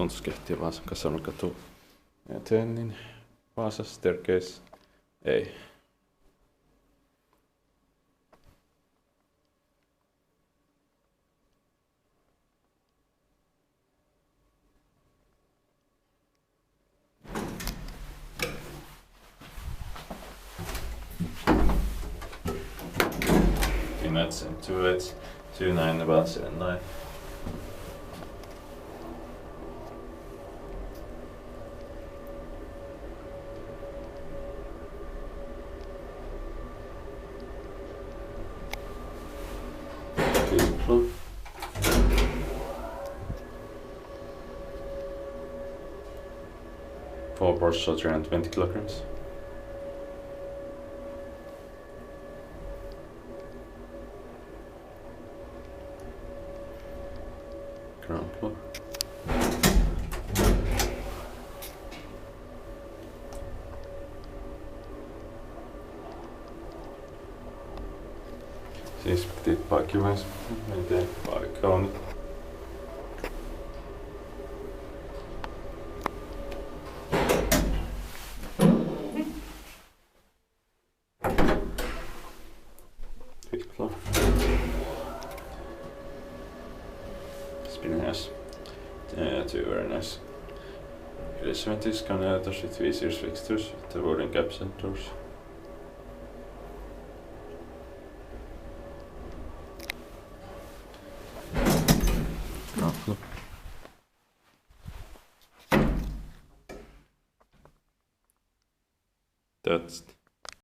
suuntaskehtiä Vaasan Kasarminkatu eteen, niin Vaasa staircase ei. Finland 28, 29 about 79. Beautiful. Four bars shot around 20 kilograms. Ground floor. Siis petit parkjumeis, miten paikka on. Fifth floor. Spinning house. Yeah, two very nice. Elisabethis Kone with 3 series fixtures, the boarding caps and doors. That's